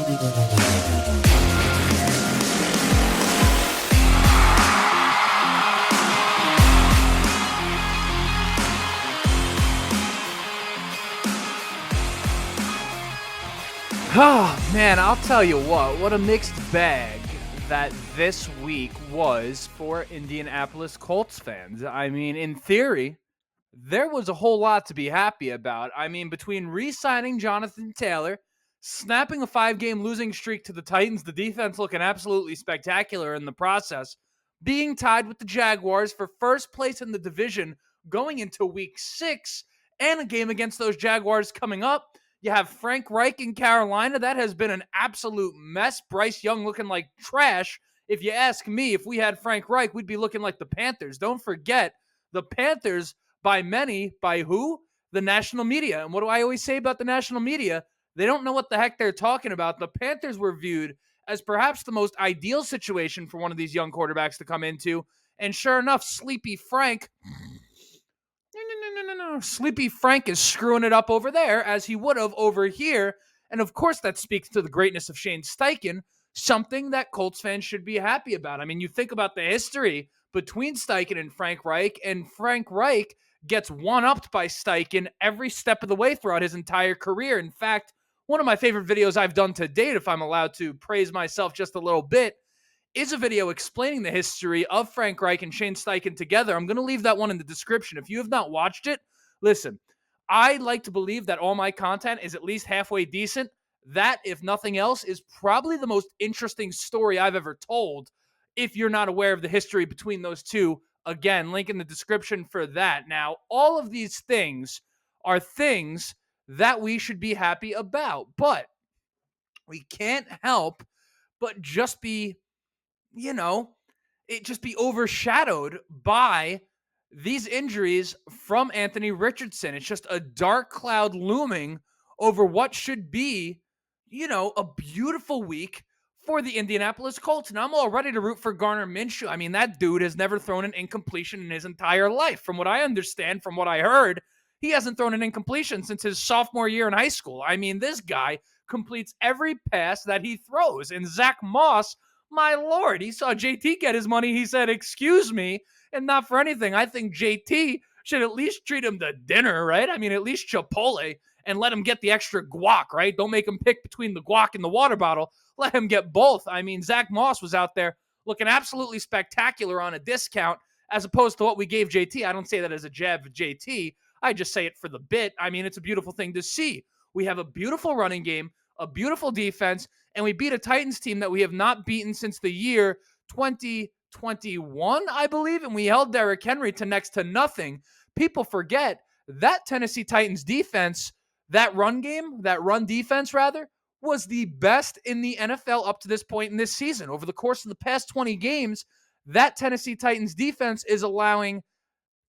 Oh, man, I'll tell you what a mixed bag that this week was for Indianapolis Colts fans. I mean, in theory, there was a whole lot to be happy about. I mean, between re-signing Jonathan Taylor, snapping a 5-game losing streak to the Titans, the defense looking absolutely spectacular in the process, being tied with the Jaguars for first place in the division going into week 6, and a game against those Jaguars coming up. You have Frank Reich in Carolina. That has been an absolute mess. Bryce Young looking like trash. If you ask me, if we had Frank Reich, we'd be looking like the Panthers. Don't forget, the Panthers, by many, by who? The national media. And what do I always say about the national media? They don't know what the heck they're talking about. The Panthers were viewed as perhaps the most ideal situation for one of these young quarterbacks to come into. And sure enough, Sleepy Frank... No. Sleepy Frank is screwing it up over there as he would have over here. And of course, that speaks to the greatness of Shane Steichen, something that Colts fans should be happy about. I mean, you think about the history between Steichen and Frank Reich gets one-upped by Steichen every step of the way throughout his entire career. In fact, one of my favorite videos I've done to date, if I'm allowed to praise myself just a little bit, is a video explaining the history of Frank Reich and Shane Steichen together. I'm going to leave that one in the description. If you have not watched it, listen, I like to believe that all my content is at least halfway decent. That, if nothing else, is probably the most interesting story I've ever told. If you're not aware of the history between those two, again, link in the description for that. Now, all of these things are things that we should be happy about, but we can't help but just be just be overshadowed by these injuries from Anthony Richardson. It's just a dark cloud looming over what should be, a beautiful week for the Indianapolis Colts. And I'm all ready to root for Gardner Minshew. I mean, that dude has never thrown an incompletion in his entire life. From what I understand, from what I heard, he hasn't thrown an incompletion since his sophomore year in high school. I mean, this guy completes every pass that he throws. And Zack Moss, my Lord, he saw JT get his money. He said, excuse me, and not for anything. I think JT should at least treat him to dinner, right? I mean, at least Chipotle, and let him get the extra guac, right? Don't make him pick between the guac and the water bottle. Let him get both. I mean, Zack Moss was out there looking absolutely spectacular on a discount as opposed to what we gave JT. I don't say that as a jab at JT. I just say it for the bit. I mean, it's a beautiful thing to see. We have a beautiful running game, a beautiful defense, and we beat a Titans team that we have not beaten since the year 2021, I believe, and we held Derrick Henry to next to nothing. People forget that Tennessee Titans defense, that run defense, was the best in the NFL up to this point in this season. Over the course of the past 20 games, that Tennessee Titans defense is allowing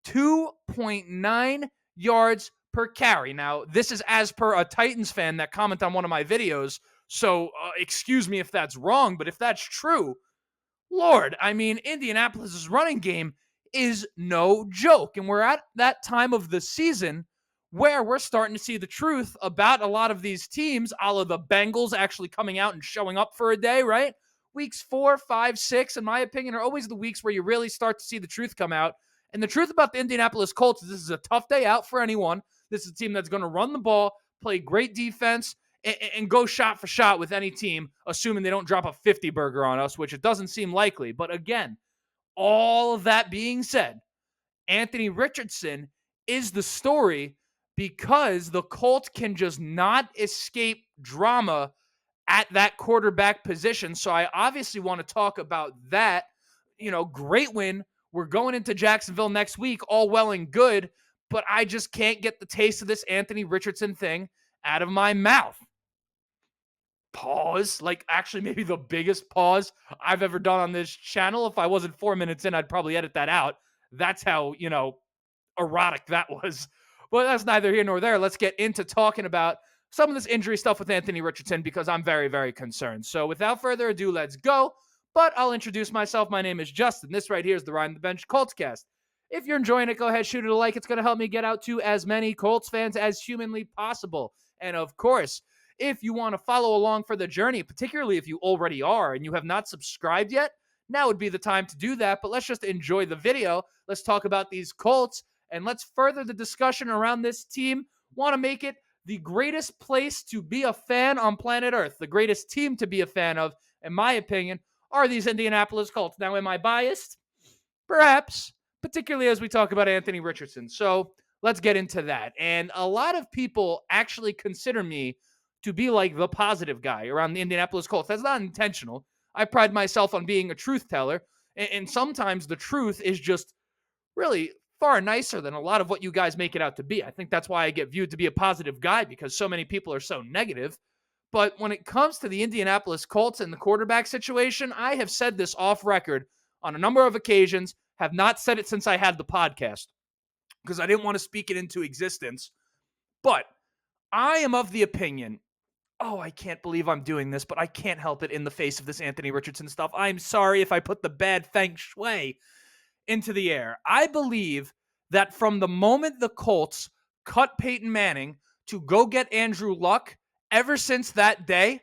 2.9 yards per carry. Now, this is as per a Titans fan that commented on one of my videos, so excuse me if that's wrong, but if that's true, Lord, I mean, Indianapolis' running game is no joke, and we're at that time of the season where we're starting to see the truth about a lot of these teams, a la the Bengals actually coming out and showing up for a day, right? Weeks 4, 5, 6, in my opinion, are always the weeks where you really start to see the truth come out. And the truth about the Indianapolis Colts is this is a tough day out for anyone. This is a team that's going to run the ball, play great defense, and go shot for shot with any team, assuming they don't drop a 50 burger on us, which it doesn't seem likely. But again, all of that being said, Anthony Richardson is the story because the Colts can just not escape drama at that quarterback position. So I obviously want to talk about that. Great win. We're going into Jacksonville next week, all well and good, but I just can't get the taste of this Anthony Richardson thing out of my mouth. Pause. Actually, maybe the biggest pause I've ever done on this channel. If I wasn't 4 minutes in, I'd probably edit that out. That's how, erotic that was. But that's neither here nor there. Let's get into talking about some of this injury stuff with Anthony Richardson because I'm very, very concerned. So without further ado, let's go. But I'll introduce myself. My name is Justin. This right here is the Ride on the Bench Coltscast. If you're enjoying it, go ahead, shoot it a like. It's going to help me get out to as many Colts fans as humanly possible. And of course, If you want to follow along for the journey, particularly if you already are and you have not subscribed yet, now would be the time to do that. But let's just enjoy the video. Let's talk about these Colts and let's further the discussion around this team. Want to make it the greatest place to be a fan on planet Earth, the greatest team to be a fan of, in my opinion, are these Indianapolis Colts. Now, am I biased? Perhaps, particularly as we talk about Anthony Richardson. So let's get into that. And a lot of people actually consider me to be like the positive guy around the Indianapolis Colts. That's not intentional. I pride myself on being a truth teller. And sometimes the truth is just really far nicer than a lot of what you guys make it out to be. I think that's why I get viewed to be a positive guy, because so many people are so negative. But when it comes to the Indianapolis Colts and the quarterback situation, I have said this off record on a number of occasions, have not said it since I had the podcast because I didn't want to speak it into existence. But I am of the opinion, I can't believe I'm doing this, but I can't help it in the face of this Anthony Richardson stuff. I'm sorry if I put the bad feng shui into the air. I believe that from the moment the Colts cut Peyton Manning to go get Andrew Luck, ever since that day,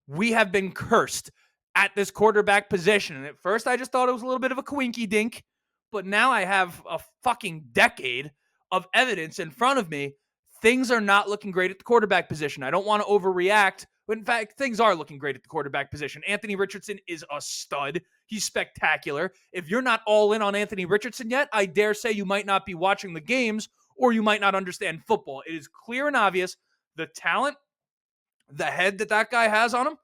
we have been cursed at this quarterback position. And at first, I just thought it was a little bit of a coinky dink, but now I have a fucking decade of evidence in front of me. Things are not looking great at the quarterback position. I don't want to overreact, but in fact, things are looking great at the quarterback position. Anthony Richardson is a stud. He's spectacular. If you're not all in on Anthony Richardson yet, I dare say you might not be watching the games or you might not understand football. It is clear and obvious the talent, the head that guy has on him,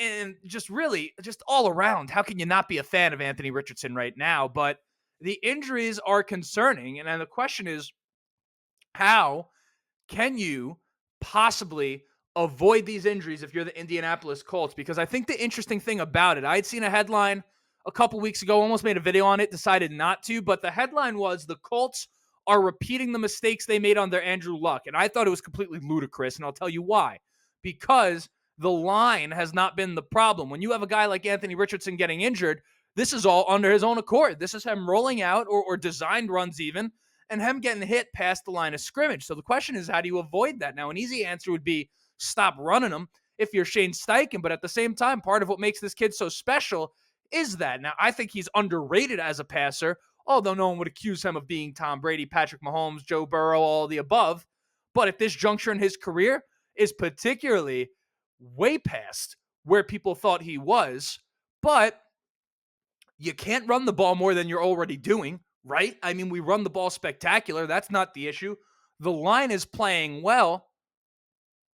and just really, just all around, how can you not be a fan of Anthony Richardson right now? But the injuries are concerning, and then the question is, how can you possibly avoid these injuries if you're the Indianapolis Colts? Because I think the interesting thing about it, I had seen a headline a couple weeks ago, almost made a video on it, decided not to, but the headline was the Colts are repeating the mistakes they made on their Andrew Luck, and I thought it was completely ludicrous, and I'll tell you why. Because the line has not been the problem. When you have a guy like Anthony Richardson getting injured, this is all under his own accord. This is him rolling out or designed runs even, and him getting hit past the line of scrimmage. So the question is, how do you avoid that? Now, an easy answer would be stop running them if you're Shane Steichen, but at the same time, part of what makes this kid so special is that. Now, I think he's underrated as a passer, although no one would accuse him of being Tom Brady, Patrick Mahomes, Joe Burrow, all the above. But at this juncture in his career is particularly way past where people thought he was, but you can't run the ball more than you're already doing, right? I mean, we run the ball spectacular. That's not the issue. The line is playing well,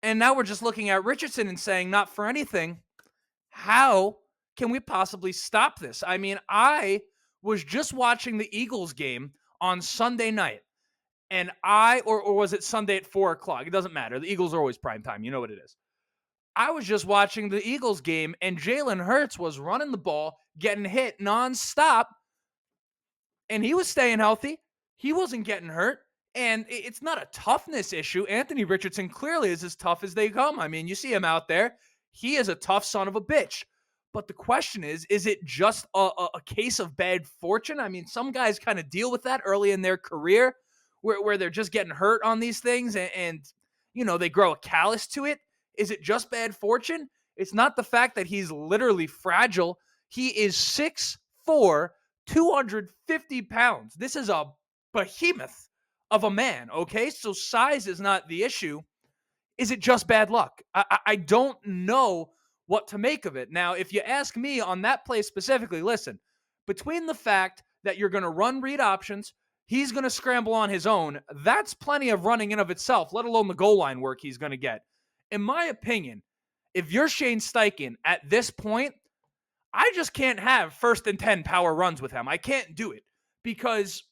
and now we're just looking at Richardson and saying, not for anything, how can we possibly stop this? I mean, I was just watching the Eagles game on Sunday night, and or was it Sunday at 4 o'clock? It doesn't matter. The Eagles are always prime time. You know what it is. I was just watching the Eagles game, and Jalen Hurts was running the ball, getting hit nonstop, and he was staying healthy. He wasn't getting hurt, and it's not a toughness issue. Anthony Richardson clearly is as tough as they come. I mean, you see him out there. He is a tough son of a bitch. But the question is it just a case of bad fortune? I mean, some guys kind of deal with that early in their career where they're just getting hurt on these things, and you know, they grow a callus to it. Is it just bad fortune? It's not the fact that he's literally fragile. He is 6'4", 250 pounds. This is a behemoth of a man, okay? So size is not the issue. Is it just bad luck? I don't know what to make of it. Now, if you ask me on that play specifically, listen, between the fact that you're going to run read options, he's going to scramble on his own, that's plenty of running in of itself, let alone the goal line work he's going to get. In my opinion, if you're Shane Steichen at this point, I just can't have 1st and 10 power runs with him. I can't do it because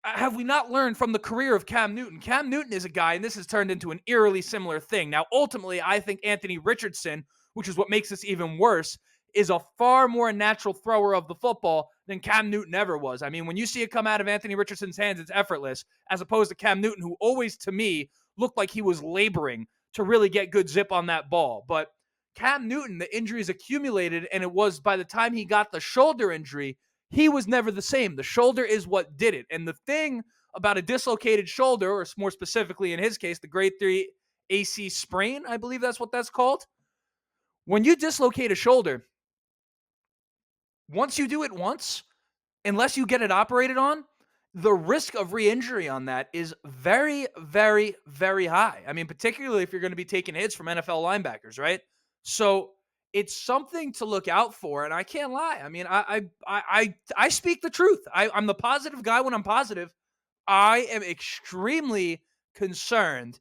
have we not learned from the career of Cam Newton? Cam Newton is a guy, and this has turned into an eerily similar thing. Now, ultimately, I think Anthony Richardson, which is what makes this even worse, is a far more natural thrower of the football than Cam Newton ever was. I mean, when you see it come out of Anthony Richardson's hands, it's effortless, as opposed to Cam Newton, who always, to me, looked like he was laboring to really get good zip on that ball. But Cam Newton, the injuries accumulated, and it was by the time he got the shoulder injury, he was never the same. The shoulder is what did it. And the thing about a dislocated shoulder, or more specifically in his case, the grade 3 AC sprain, I believe that's what that's called. When you dislocate a shoulder, once you do it once, unless you get it operated on, the risk of re-injury on that is very, very, very high. I mean, particularly if you're going to be taking hits from NFL linebackers, right? So it's something to look out for, and I can't lie. I mean, I speak the truth. I'm the positive guy when I'm positive. I am extremely concerned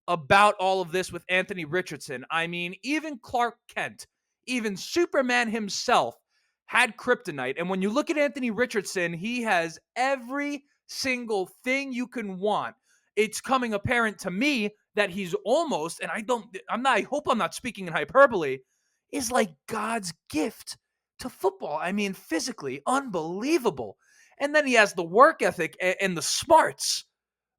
about all of this with Anthony Richardson. I mean, even Clark Kent, even Superman himself had kryptonite. And when you look at Anthony Richardson, he has every single thing you can want. It's coming apparent to me that he's almost, and I hope I'm not speaking in hyperbole, is like God's gift to football. I mean, physically unbelievable. And then he has the work ethic and the smarts.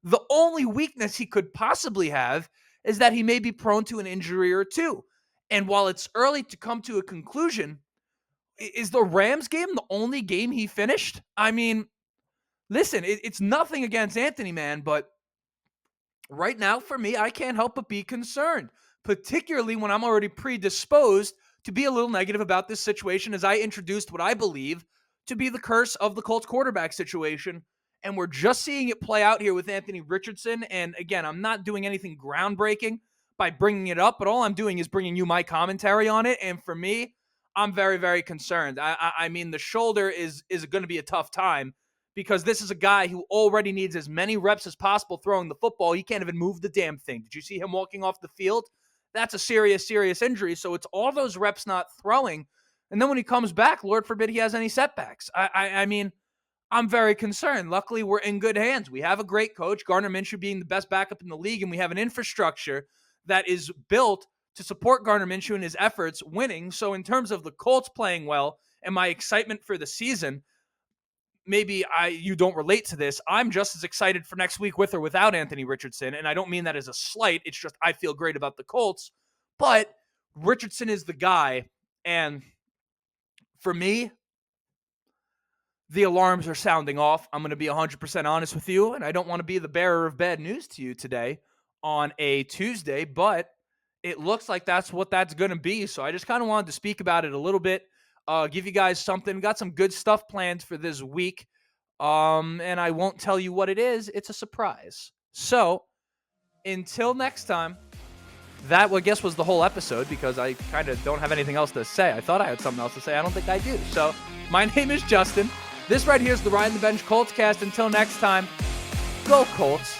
The only weakness he could possibly have is that he may be prone to an injury or two. And while it's early to come to a conclusion, is the Rams game the only game he finished? I mean, listen, it's nothing against Anthony, man, but right now for me, I can't help but be concerned, particularly when I'm already predisposed to be a little negative about this situation as I introduced what I believe to be the curse of the Colts quarterback situation. And we're just seeing it play out here with Anthony Richardson. And again, I'm not doing anything groundbreaking by bringing it up, but all I'm doing is bringing you my commentary on it. And for me, I'm very, very concerned. I mean, the shoulder is going to be a tough time because this is a guy who already needs as many reps as possible throwing the football. He can't even move the damn thing. Did you see him walking off the field? That's a serious, serious injury. So it's all those reps not throwing. And then when he comes back, Lord forbid he has any setbacks. I mean, I'm very concerned. Luckily, we're in good hands. We have a great coach, Gardner Minshew being the best backup in the league, and we have an infrastructure that is built to support Gardner Minshew in his efforts winning. So in terms of the Colts playing well and my excitement for the season, maybe you don't relate to this. I'm just as excited for next week with or without Anthony Richardson, and I don't mean that as a slight. It's just I feel great about the Colts, but Richardson is the guy, and for me, the alarms are sounding off. I'm going to be 100% honest with you, and I don't want to be the bearer of bad news to you today on a Tuesday, but it looks like that's what that's going to be. So I just kind of wanted to speak about it a little bit, give you guys something. Got some good stuff planned for this week, and I won't tell you what it is. It's a surprise. So until next time, that, I guess, was the whole episode because I kind of don't have anything else to say. I thought I had something else to say. I don't think I do. So my name is Justin. This right here is the Ride in the Bench Colts cast. Until next time, go Colts.